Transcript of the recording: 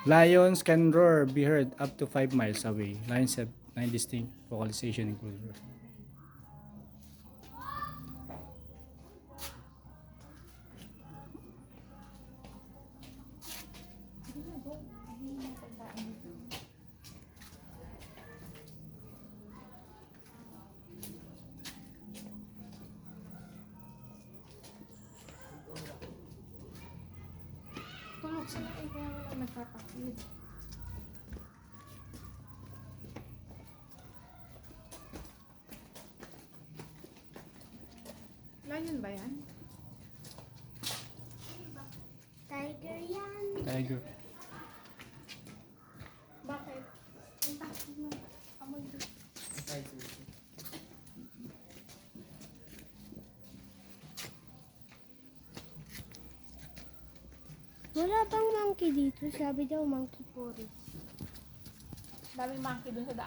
Lions can roar, be heard up to 5 miles away. Lions have 9 distinct vocalization including roar. Tulog sila eh, kaya wala nagpapakid. Lion ba yan? Tiger yan. Tiger. Bakit? Ang takot mo. Amoy doon. Wala bang monkey dito? Sabi daw monkey forest. Daming monkey doon sa daan.